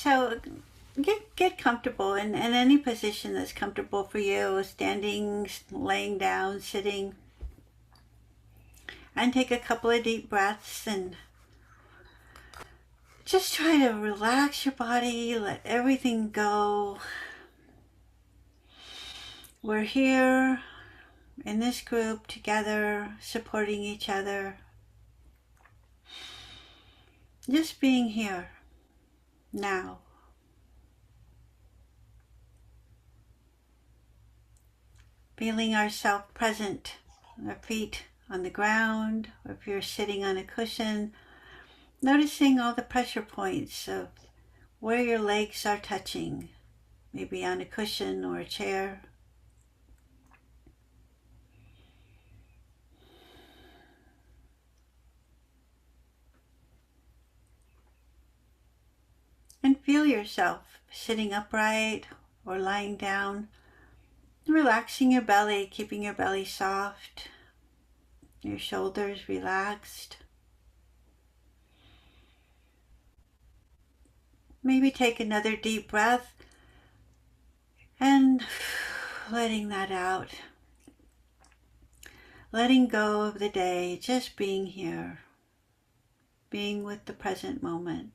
So get comfortable in any position that's comfortable for you, standing, laying down, sitting. And take a couple of deep breaths and just try to relax your body, let everything go. We're here in this group together, supporting each other. Just being here now. Feeling ourselves present, our feet on the ground, or if you're sitting on a cushion, noticing all the pressure points of where your legs are touching, maybe on a cushion or a chair. And feel yourself sitting upright or lying down, relaxing your belly, keeping your belly soft, your shoulders relaxed. Maybe take another deep breath and letting that out. Letting go of the day, just being here, being with the present moment.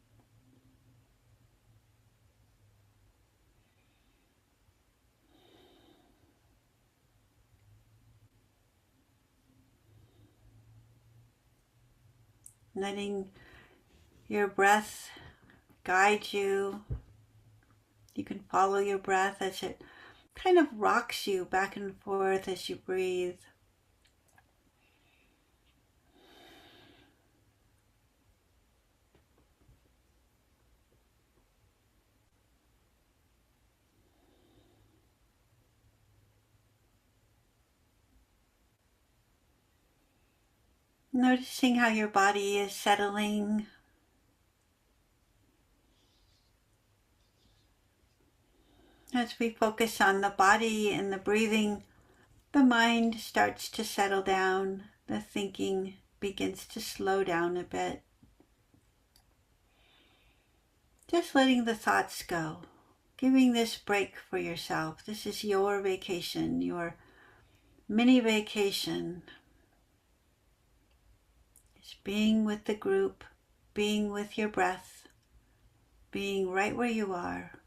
Letting your breath guide you. You can follow your breath as it kind of rocks you back and forth as you breathe. Noticing how your body is settling. As we focus on the body and the breathing, the mind starts to settle down. The thinking begins to slow down a bit. Just letting the thoughts go. Giving this break for yourself. This is your vacation, your mini vacation. Just being with the group, being with your breath, being right where you are.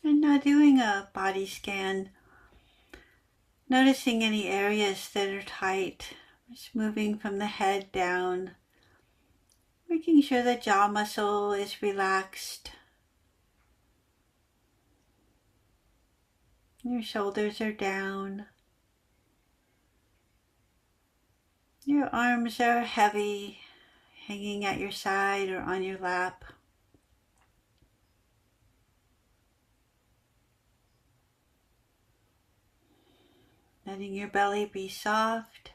And now doing a body scan, noticing any areas that are tight, just moving from the head down, making sure the jaw muscle is relaxed. Your shoulders are down. Your arms are heavy, hanging at your side or on your lap. Letting your belly be soft.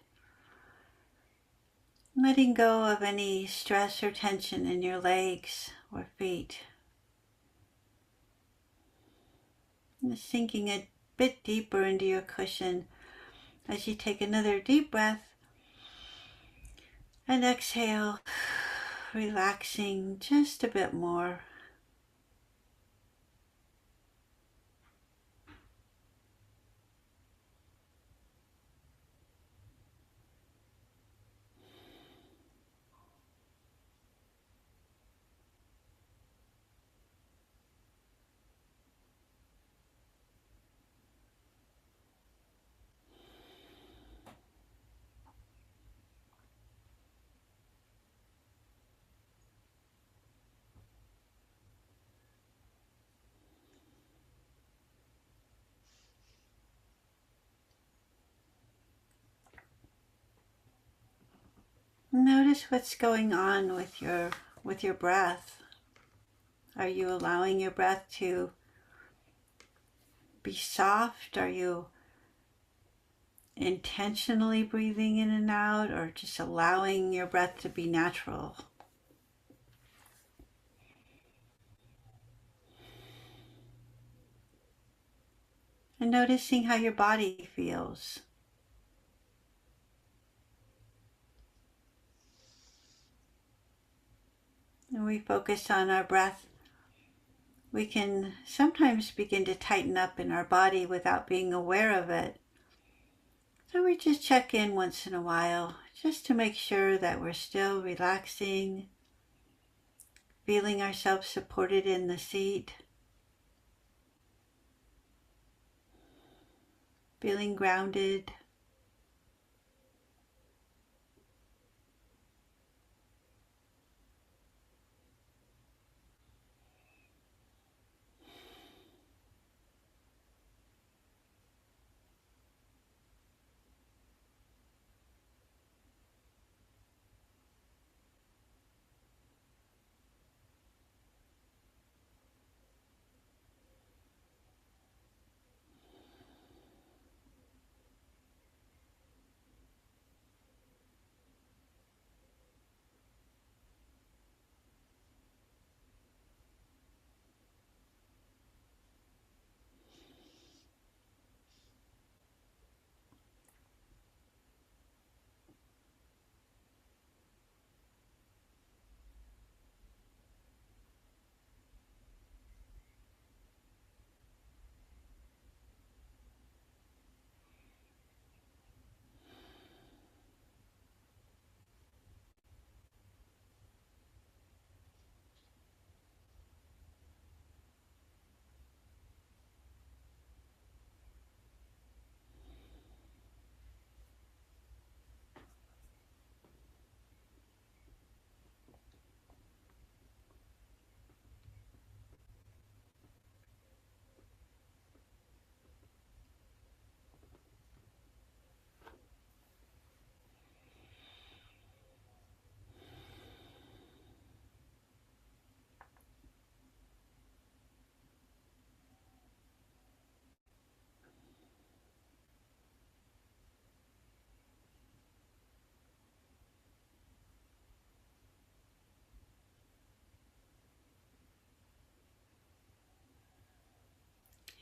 Letting go of any stress or tension in your legs or feet. And sinking a bit deeper into your cushion as you take another deep breath and exhale, relaxing just a bit more. Notice what's going on with your breath. Are you allowing your breath to be soft? Are you intentionally breathing in and out, or just allowing your breath to be natural? And noticing how your body feels. When we focus on our breath, we can sometimes begin to tighten up in our body without being aware of it. So we just check in once in a while, just to make sure that we're still relaxing, feeling ourselves supported in the seat, feeling grounded.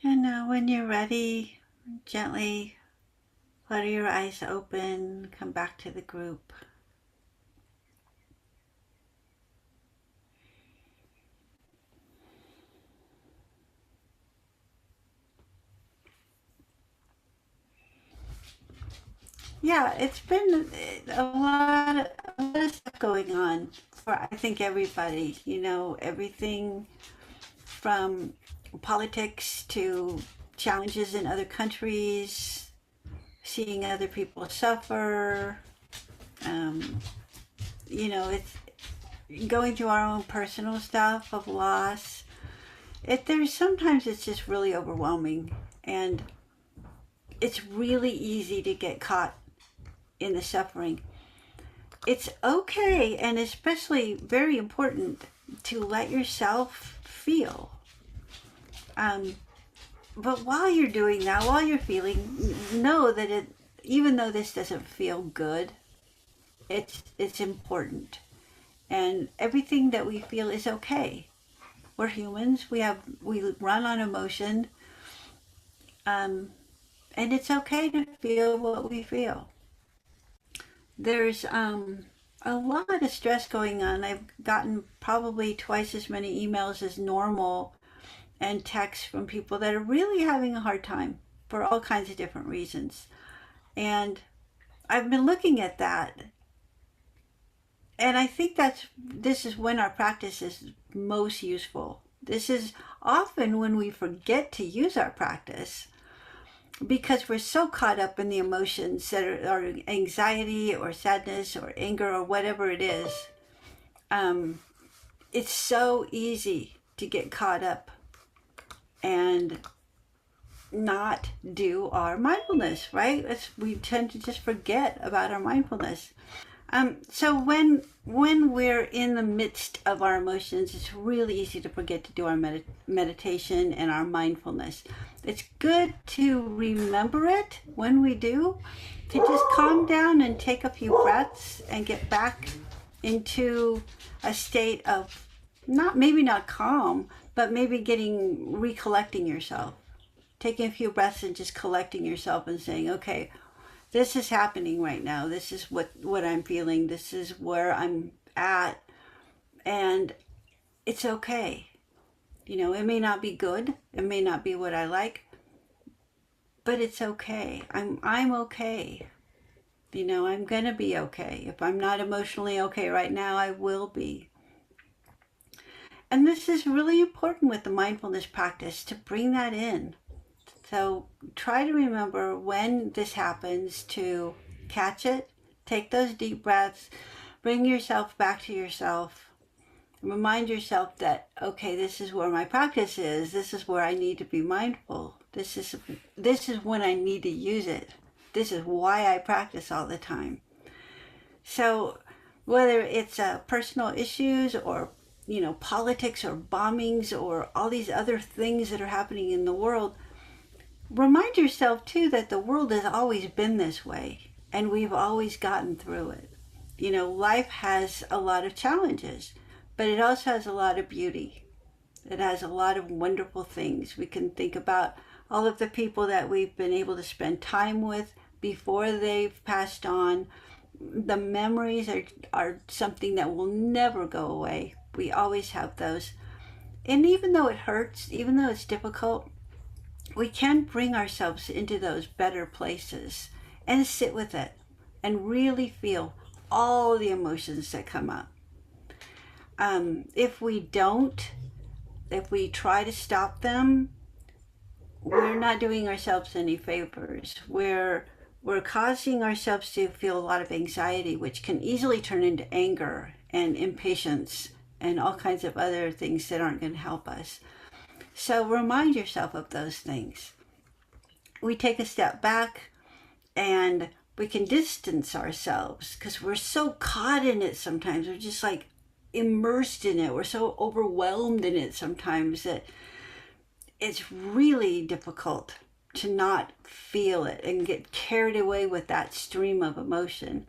And now when you're ready, gently flutter your eyes open, come back to the group. Yeah, it's been a lot of stuff going on for, I think, everybody. Everything from politics to challenges in other countries, seeing other people suffer. Um, it's going through our own personal stuff of loss. Sometimes it's just really overwhelming, and it's really easy to get caught in the suffering. It's okay, and especially very important, to let yourself feel. But while you're doing that, while you're feeling, know that even though this doesn't feel good, it's important, and everything that we feel is okay. We're humans. We run on emotion, and it's okay to feel what we feel. There's a lot of stress going on. I've gotten probably twice as many emails as normal and texts from people that are really having a hard time for all kinds of different reasons. And I've been looking at that, and I think this is when our practice is most useful. This is often when we forget to use our practice because we're so caught up in the emotions that are anxiety or sadness or anger or whatever it is. It's so easy to get caught up and not do our mindfulness, right? We tend to just forget about our mindfulness. So when we're in the midst of our emotions, it's really easy to forget to do our meditation and our mindfulness. It's good to remember it when we do, to just calm down and take a few breaths and get back into a state of maybe not calm, but maybe recollecting yourself. Taking a few breaths and just collecting yourself and saying, okay, this is happening right now. This is what I'm feeling. This is where I'm at. And it's okay. It may not be good. It may not be what I like, but it's okay. I'm okay. I'm going to be okay. If I'm not emotionally okay right now, I will be. And this is really important with the mindfulness practice, to bring that in. So try to remember when this happens to catch it, take those deep breaths, bring yourself back to yourself, remind yourself that, okay, this is where my practice is. This is where I need to be mindful. This is when I need to use it. This is why I practice all the time. So whether it's personal issues or politics or bombings or all these other things that are happening in the world, remind yourself too that the world has always been this way and we've always gotten through it. Life has a lot of challenges, but it also has a lot of beauty. It has a lot of wonderful things. We can think about all of the people that we've been able to spend time with before they've passed on. The memories are something that will never go away. We always have those. And even though it hurts, even though it's difficult, we can bring ourselves into those better places and sit with it and really feel all the emotions that come up. If we try to stop them, we're not doing ourselves any favors. We're causing ourselves to feel a lot of anxiety, which can easily turn into anger and impatience and all kinds of other things that aren't going to help us. So remind yourself of those things. We take a step back and we can distance ourselves because we're so caught in it sometimes. We're just like immersed in it. We're so overwhelmed in it sometimes that it's really difficult to not feel it and get carried away with that stream of emotion.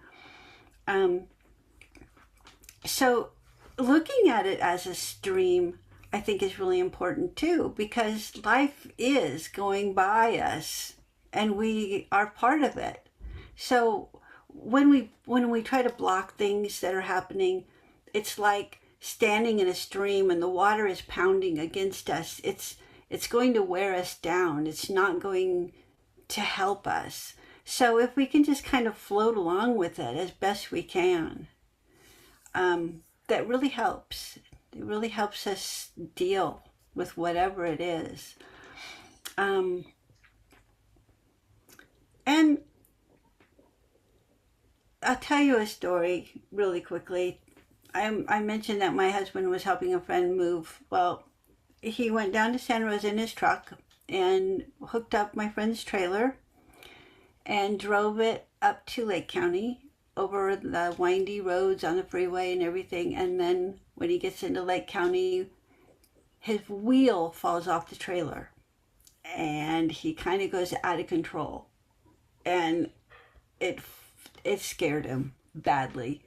So looking at it as a stream, I think, is really important too, because life is going by us and we are part of it. So when we try to block things that are happening, it's like standing in a stream and the water is pounding against us. It's going to wear us down. It's not going to help us. So if we can just kind of float along with it as best we can, that really helps. It really helps us deal with whatever it is. And I'll tell you a story really quickly. I mentioned that my husband was helping a friend move. Well, he went down to Santa Rosa in his truck and hooked up my friend's trailer and drove it up to Lake County over the windy roads on the freeway and everything. And then when he gets into Lake County, his wheel falls off the trailer and he kind of goes out of control. And it scared him badly.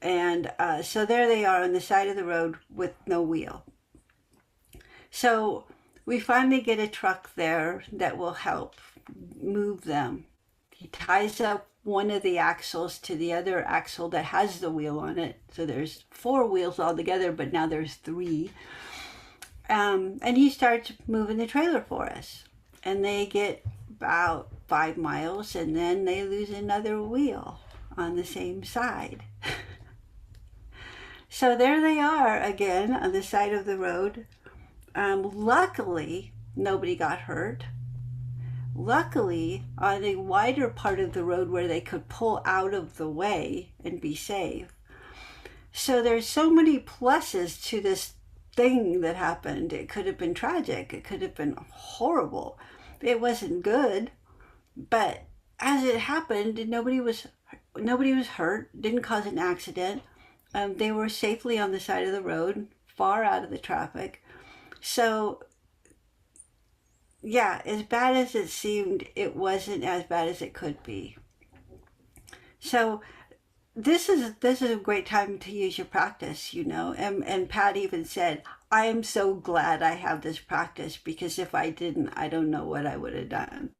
And so there they are on the side of the road with no wheel. So we finally get a truck there that will help move them. He ties up one of the axles to the other axle that has the wheel on it. So there's 4 wheels altogether, but now there's 3. And he starts moving the trailer for us. And they get about 5 miles and then they lose another wheel on the same side. So there they are again on the side of the road. Luckily, nobody got hurt. Luckily, on a wider part of the road where they could pull out of the way and be safe. So there's so many pluses to this thing that happened. It could have been tragic. It could have been horrible. It wasn't good. But as it happened, nobody was nobody was hurt, didn't cause an accident. They were safely on the side of the road, far out of the traffic. So, yeah, as bad as it seemed, it wasn't as bad as it could be. So, this is a great time to use your practice, and Pat even said, I am so glad I have this practice, because if I didn't, I don't know what I would have done.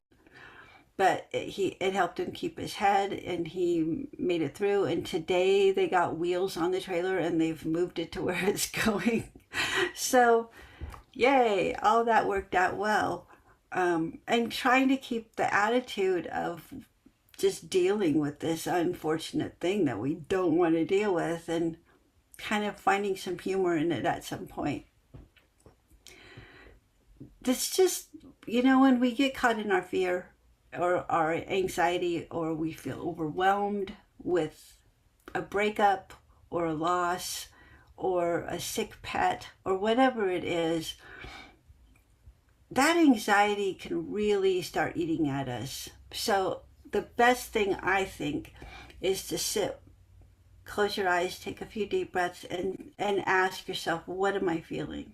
But it helped him keep his head, and he made it through. And today they got wheels on the trailer and they've moved it to where it's going. So yay, all that worked out well. And trying to keep the attitude of just dealing with this unfortunate thing that we don't want to deal with, and kind of finding some humor in it at some point. This just, when we get caught in our fear or our anxiety, or we feel overwhelmed with a breakup or a loss or a sick pet or whatever it is, that anxiety can really start eating at us. So the best thing, I think, is to sit, close your eyes, take a few deep breaths, and ask yourself, what am I feeling?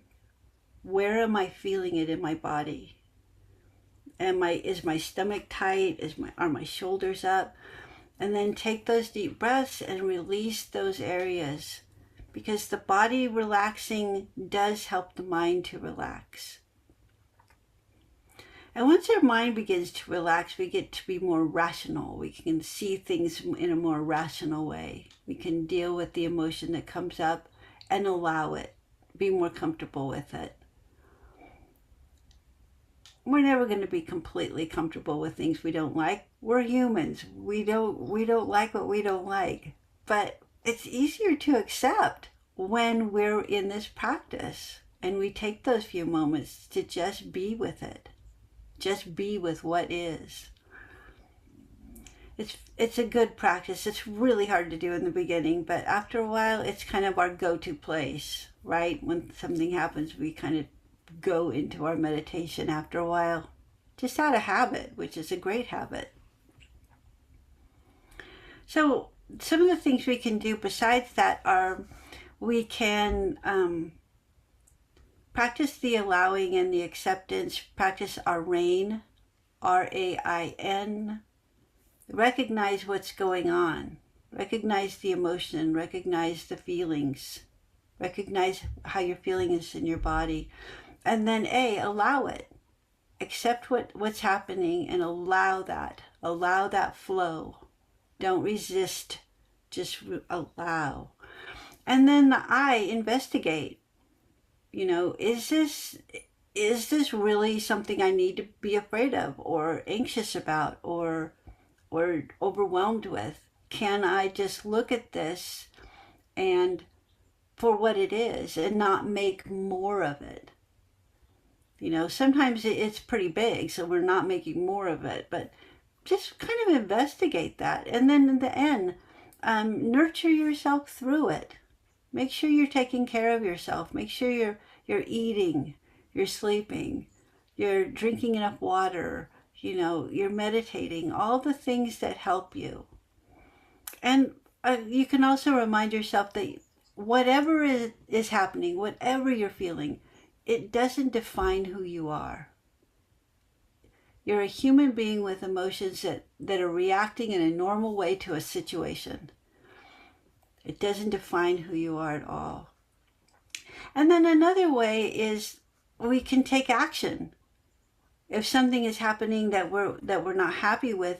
Where am I feeling it in my body? Is my stomach tight? Are my shoulders up? And then take those deep breaths and release those areas, because the body relaxing does help the mind to relax. And once our mind begins to relax, we get to be more rational. We can see things in a more rational way. We can deal with the emotion that comes up and allow it, be more comfortable with it. We're never going to be completely comfortable with things we don't like. We're humans. We don't like what we don't like. But it's easier to accept when we're in this practice and we take those few moments to just be with it. Just be with what is. It's a good practice. It's really hard to do in the beginning, but after a while, it's kind of our go-to place, right? When something happens, we kind of go into our meditation after a while, just out of habit, which is a great habit. So some of the things we can do besides that are, we can practice the allowing and the acceptance, practice our RAIN, RAIN, recognize what's going on, recognize the emotion, recognize the feelings, recognize how you're feeling is in your body, and then allow it, accept what's happening and allow that flow. Don't resist, just allow. And then the I, investigate. Is this really something I need to be afraid of or anxious about or overwhelmed with? Can I just look at this and for what it is and not make more of it? Sometimes it's pretty big, so we're not making more of it, but just kind of investigate that. And then in the end, nurture yourself through it. Make sure you're taking care of yourself. Make sure you're eating, you're sleeping, you're drinking enough water, you're meditating, all the things that help you. And you can also remind yourself that whatever is happening, whatever you're feeling, it doesn't define who you are. You're a human being with emotions that are reacting in a normal way to a situation. It doesn't define who you are at all. And then another way is we can take action. If something is happening that we're not happy with,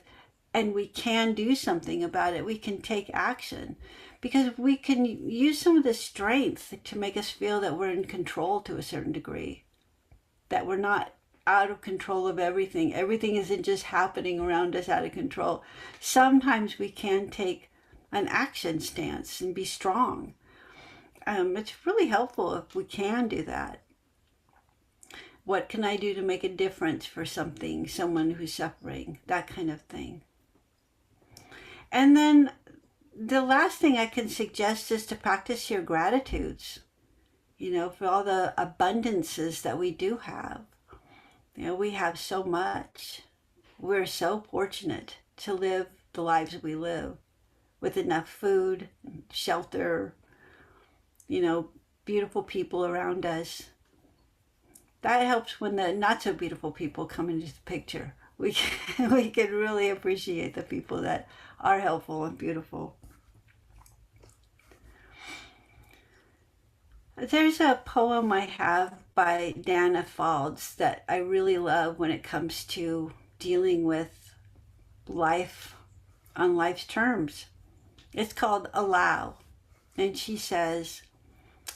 and we can do something about it, we can take action, because we can use some of the strength to make us feel that we're in control to a certain degree, that we're not out of control of everything. Everything isn't just happening around us out of control. Sometimes we can take an action stance and be strong. It's really helpful if we can do that. What can I do to make a difference for someone who's suffering? That kind of thing. And then the last thing I can suggest is to practice your gratitudes, for all the abundances that we do have. We have so much. We're so fortunate to live the lives we live. with enough food, shelter, beautiful people around us. That helps when the not so beautiful people come into the picture. We can really appreciate the people that are helpful and beautiful. There's a poem I have by Dana Falds that I really love when it comes to dealing with life on life's terms. It's called Allow. And she says,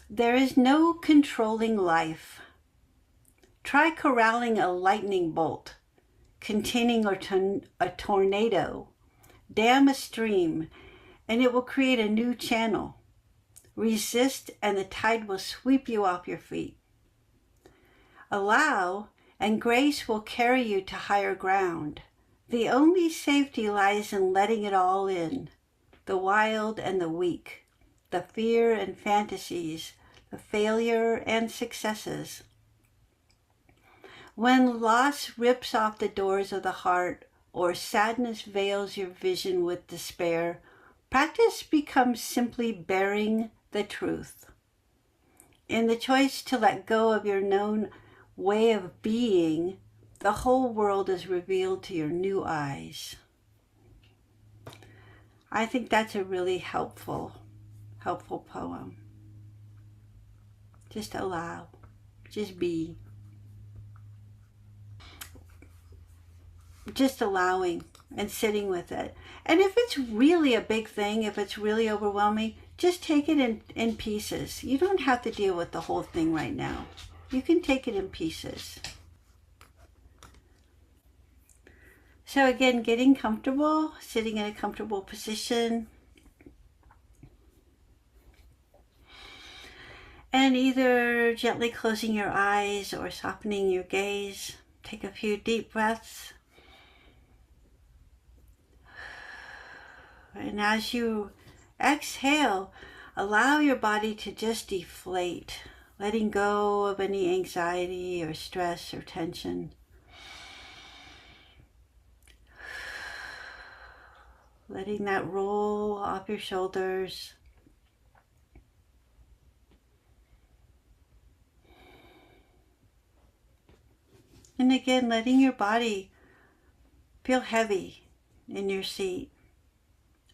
"There is no controlling life. Try corralling a lightning bolt, containing a tornado. Dam a stream, and it will create a new channel. Resist, and the tide will sweep you off your feet. Allow, and grace will carry you to higher ground. The only safety lies in letting it all in, the wild and the weak, the fear and fantasies, the failure and successes. When loss rips off the doors of the heart, or sadness veils your vision with despair, practice becomes simply bearing the truth. In the choice to let go of your known way of being, the whole world is revealed to your new eyes." I think that's a really helpful poem. Just allow, just be. Just allowing and sitting with it. And if it's really a big thing, if it's really overwhelming, just take it in pieces. You don't have to deal with the whole thing right now. You can take it in pieces. So again, getting comfortable, sitting in a comfortable position. And either gently closing your eyes or softening your gaze. Take a few deep breaths. And as you exhale, allow your body to just deflate, letting go of any anxiety or stress or tension. Letting that roll off your shoulders. And again, letting your body feel heavy in your seat.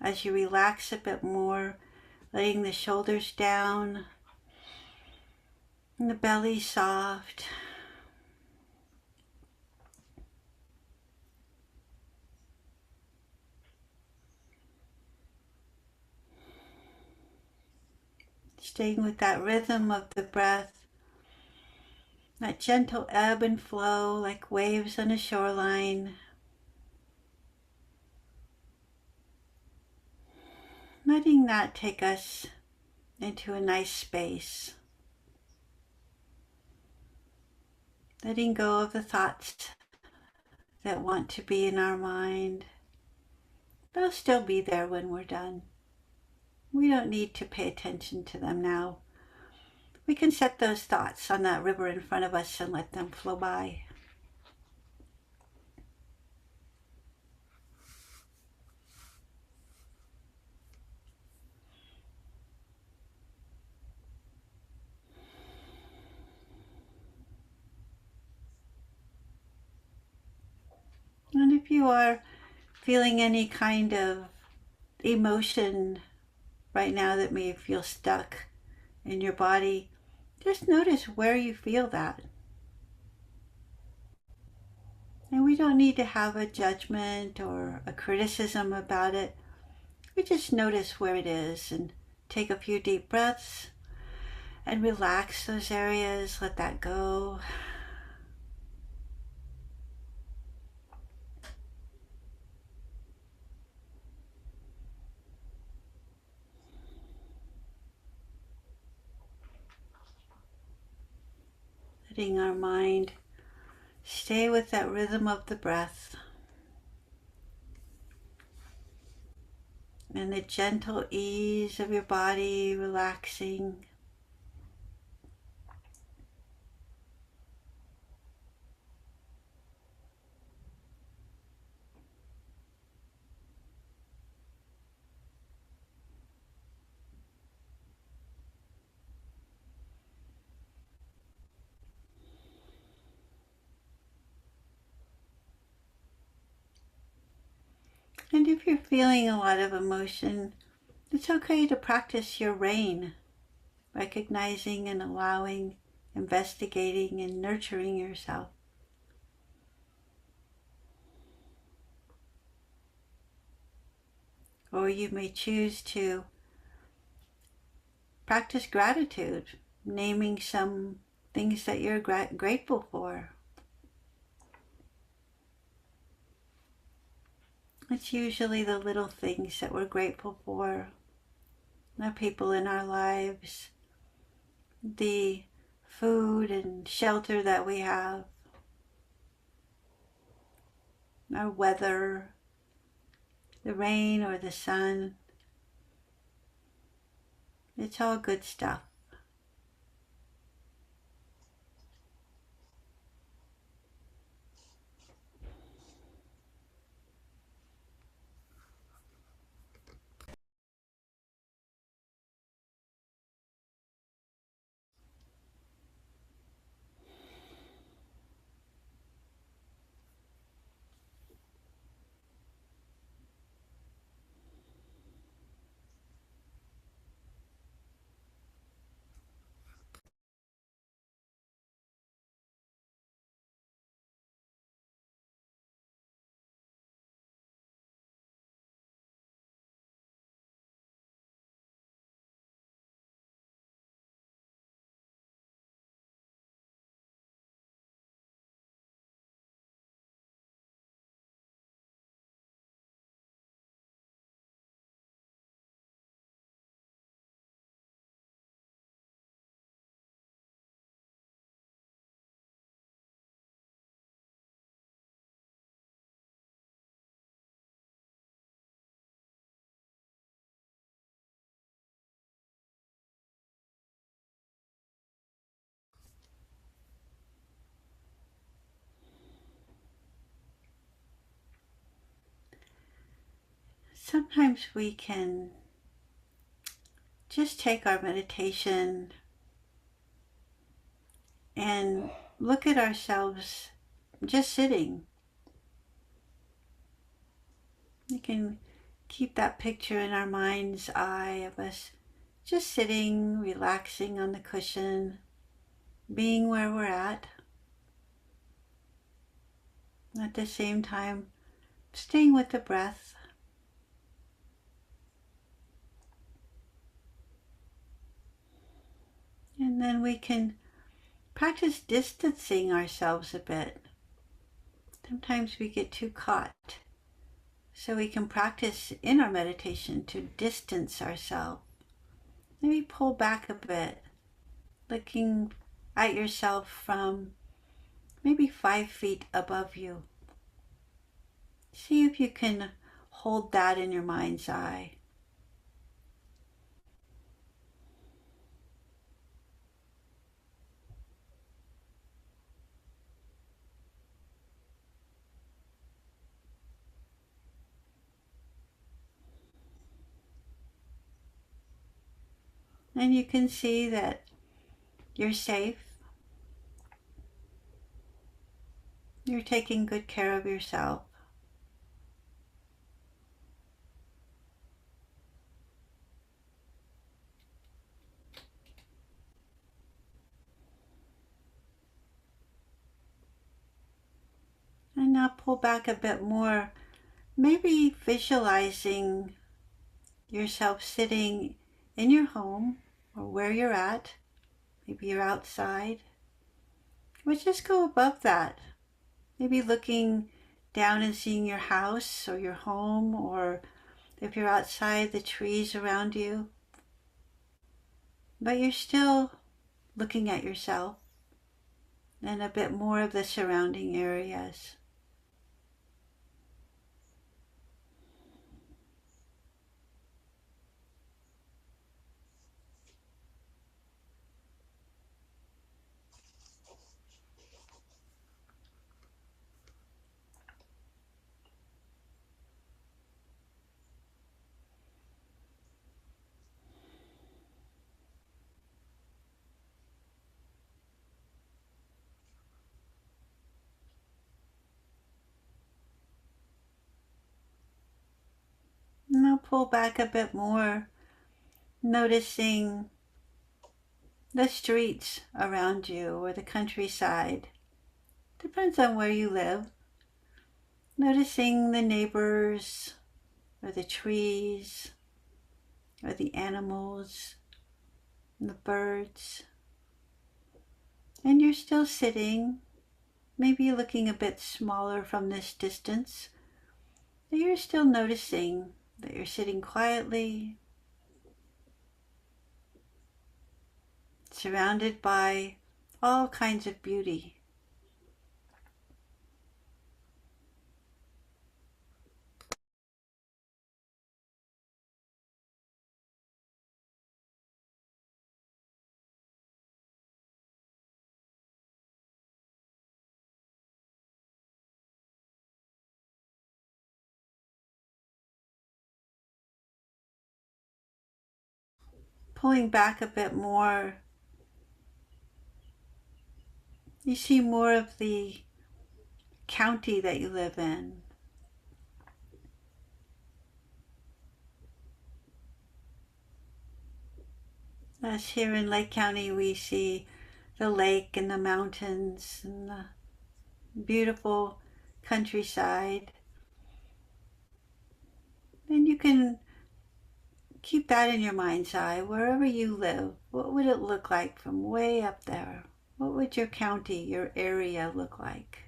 As you relax a bit more, letting the shoulders down and the belly soft. Staying with that rhythm of the breath, that gentle ebb and flow like waves on a shoreline. Letting that take us into a nice space. Letting go of the thoughts that want to be in our mind. They'll still be there when we're done. We don't need to pay attention to them now. We can set those thoughts on that river in front of us and let them flow by. And if you are feeling any kind of emotion right now that may feel stuck in your body, just notice where you feel that. And we don't need to have a judgment or a criticism about it. We just notice where it is and take a few deep breaths and relax those areas, let that go. Letting our mind stay with that rhythm of the breath and the gentle ease of your body relaxing. And if you're feeling a lot of emotion, it's okay to practice your rain, recognizing and allowing, investigating and nurturing yourself. Or you may choose to practice gratitude, naming some things that you're grateful for. It's usually the little things that we're grateful for, the people in our lives, the food and shelter that we have, our weather, the rain or the sun. It's all good stuff. Sometimes we can just take our meditation and look at ourselves just sitting. You can keep that picture in our mind's eye of us just sitting, relaxing on the cushion, being where we're at the same time staying with the breath. And then we can practice distancing ourselves a bit. Sometimes we get too caught. So we can practice in our meditation to distance ourselves. Maybe pull back a bit, looking at yourself from maybe 5 feet above you. See if you can hold that in your mind's eye. And you can see that you're safe. You're taking good care of yourself. And now pull back a bit more, maybe visualizing yourself sitting in your home or where you're at. Maybe you're outside. But just go above that. Maybe looking down and seeing your house or your home, or if you're outside, the trees around you. But you're still looking at yourself and a bit more of the surrounding areas. pull back a bit more, noticing the streets around you or the countryside. Depends on where you live. Noticing the neighbors or the trees or the animals and the birds. And you're still sitting, maybe looking a bit smaller from this distance, but you're still noticing that you're sitting quietly, surrounded by all kinds of beauty. Pulling back a bit more, you see more of the county that you live in. As here in Lake County, we see the lake and the mountains and the beautiful countryside. And you can keep that in your mind's eye. Wherever you live, what would it look like from way up there? What would your county, your area look like?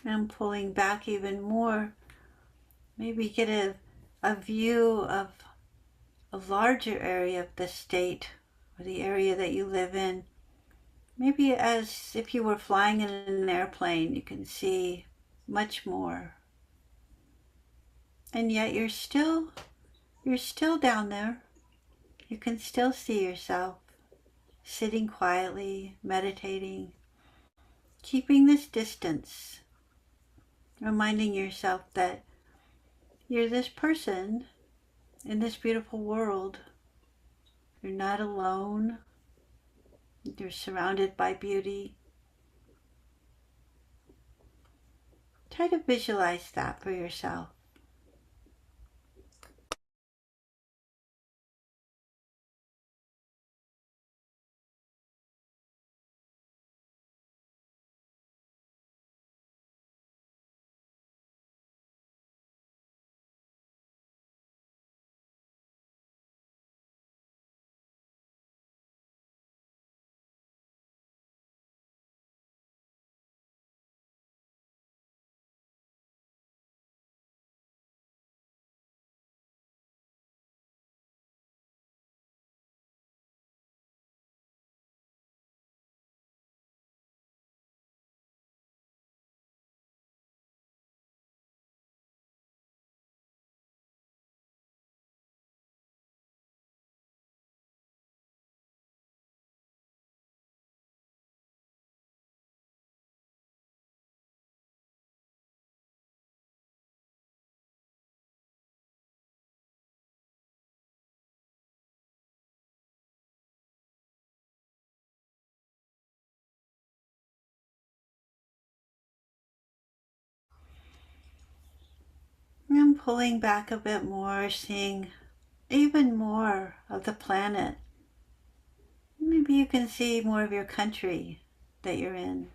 And pulling back even more, maybe get a view of a larger area of the state or the area that you live in. Maybe as if you were flying in an airplane, you can see much more. And yet you're still down there. You can still see yourself sitting quietly, meditating, keeping this distance, reminding yourself that you're this person in this beautiful world. You're not alone. You're surrounded by beauty. Try to visualize that for yourself. And pulling back a bit more, seeing even more of the planet. Maybe you can see more of your country that you're in.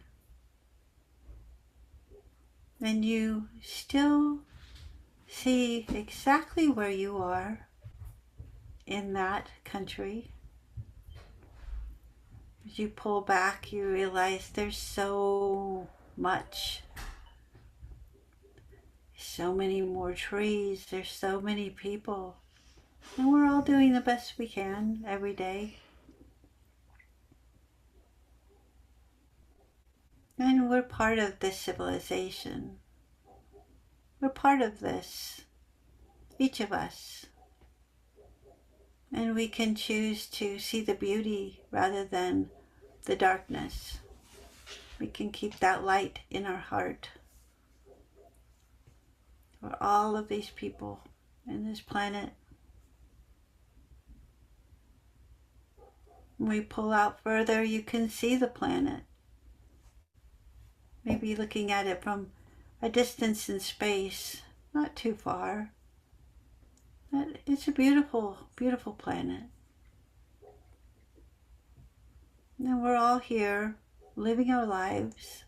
And you still see exactly where you are in that country. As you pull back, you realize there's so much. So many more trees, there's so many people. And we're all doing the best we can every day. And we're part of this civilization. We're part of this, each of us. And we can choose to see the beauty rather than the darkness. We can keep that light in our heart for all of these people in this planet. When we pull out further, you can see the planet. Maybe looking at it from a distance in space, not too far. But it's a beautiful, beautiful planet. And we're all here living our lives.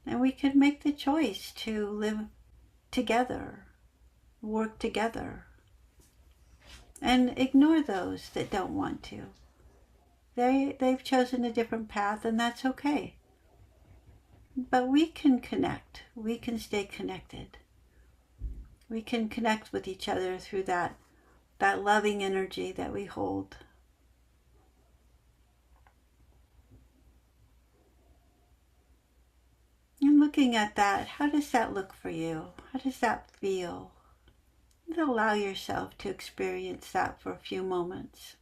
And we could make the choice to live together, work together, and ignore those that don't want to. They've chosen a different path, and that's okay. But we can connect. We can stay connected. We can connect with each other through that loving energy that we hold. And looking at that, how does that look for you? How does that feel? And allow yourself to experience that for a few moments.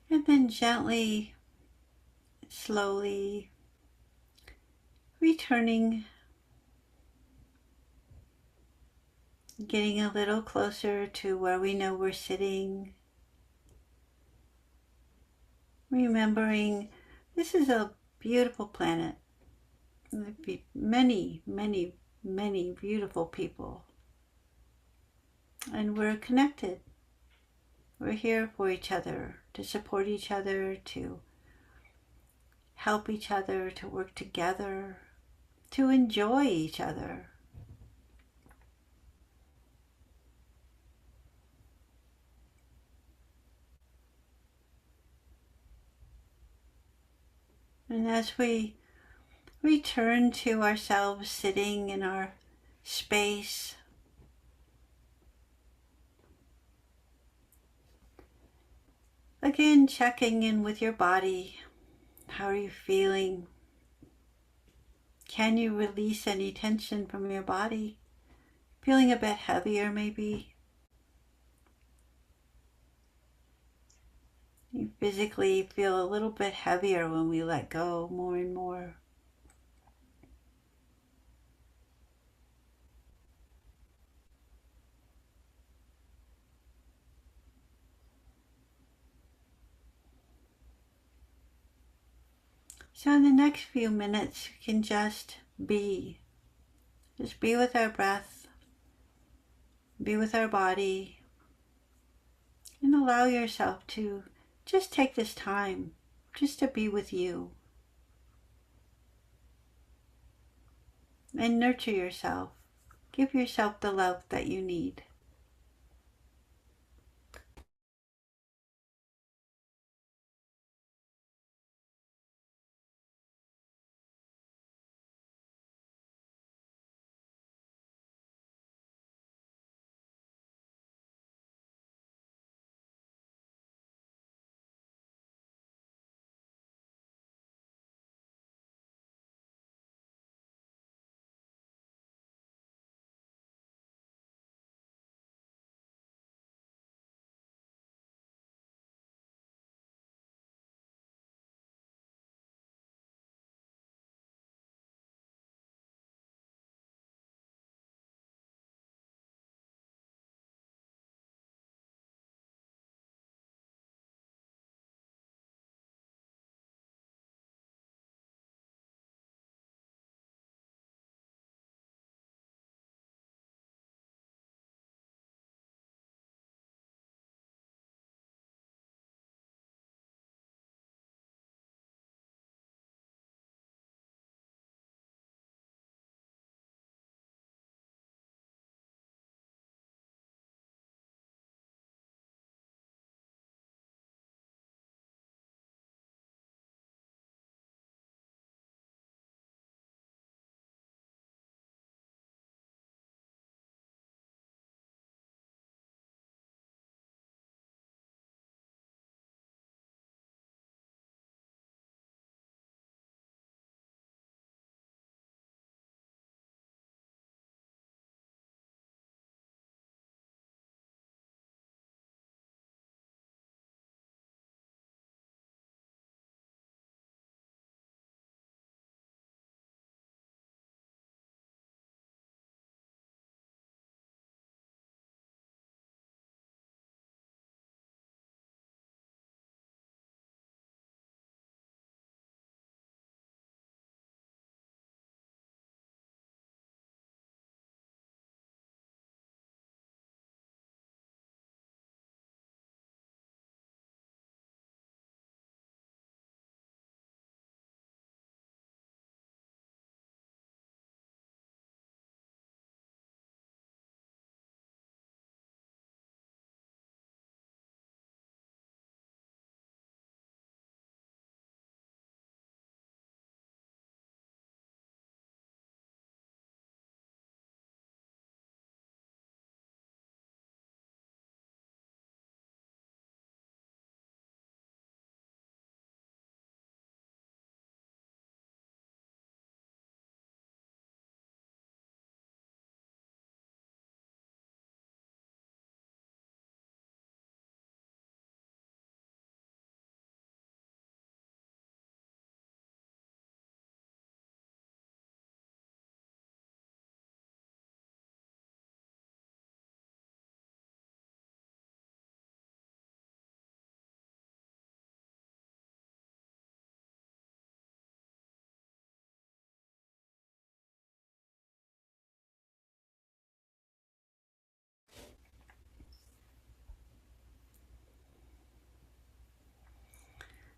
And then gently, slowly returning, getting a little closer to where we know we're sitting. Remembering this is a beautiful planet. There'd be many, many, many beautiful people. And we're connected. We're here for each other, to support each other, to help each other, to work together, to enjoy each other. And as we return to ourselves sitting in our space, again checking in with your body. How are you feeling? Can you release any tension from your body? Feeling a bit heavier maybe? You physically feel a little bit heavier when we let go more and more. So in the next few minutes, we can just be. Just be with our breath, be with our body, and allow yourself to just take this time just to be with you. And nurture yourself. Give yourself the love that you need.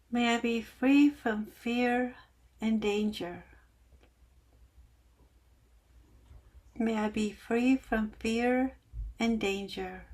May I be free from fear and danger. May I be free from fear and danger.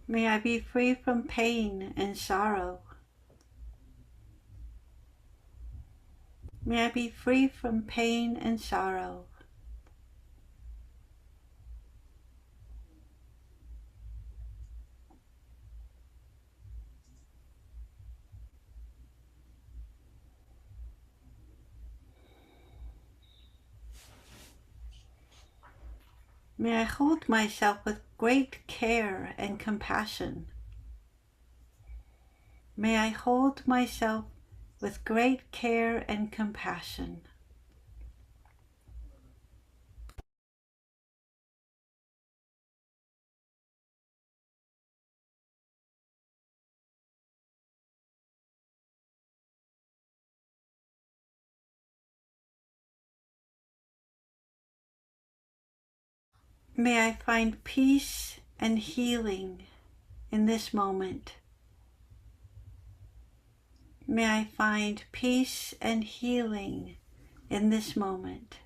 May I be free from pain and sorrow. May I be free from pain and sorrow. May I hold myself with great care and compassion. May I hold myself with great care and compassion. May I find peace and healing in this moment. May I find peace and healing in this moment.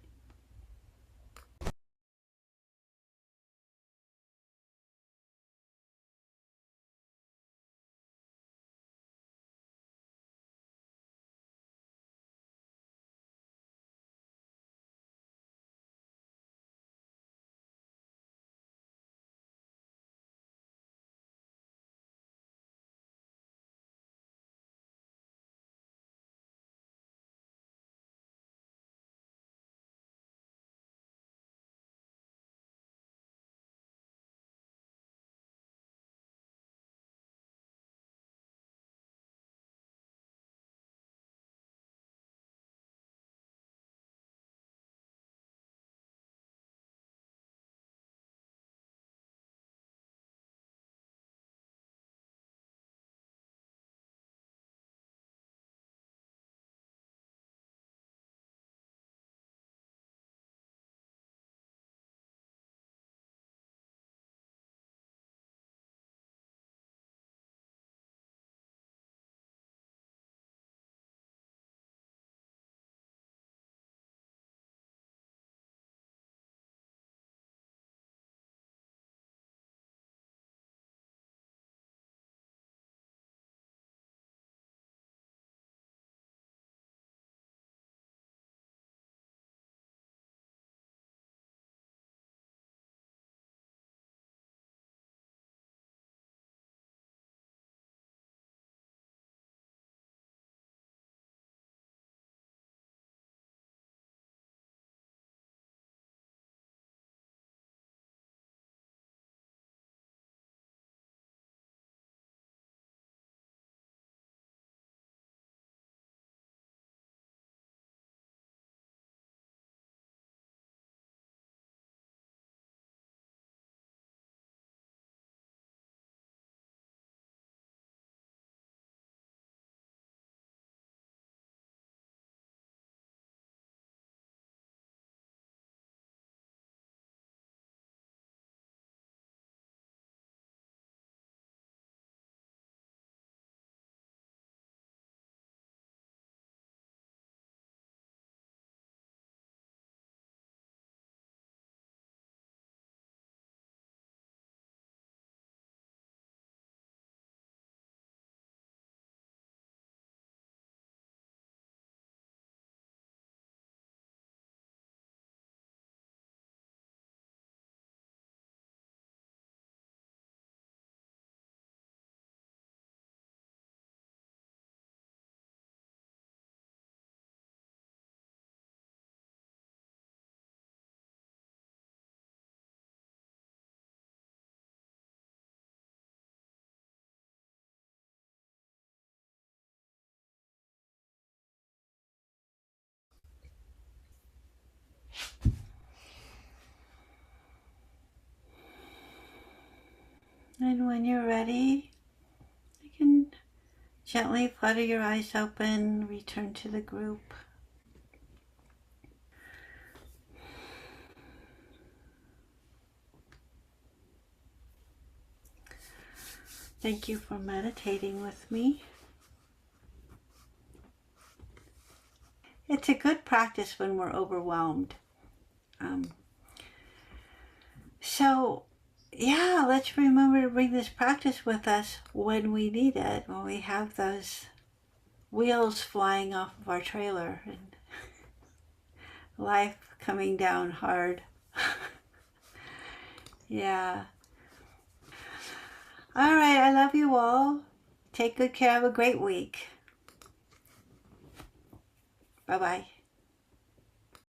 And when you're ready, you can gently flutter your eyes open, return to the group. Thank you for meditating with me. It's a good practice when we're overwhelmed. So, yeah, let's remember to bring this practice with us when we need it, when we have those wheels flying off of our trailer and life coming down hard. Yeah. All right, I love you all. Take good care. Have a great week. Bye-bye.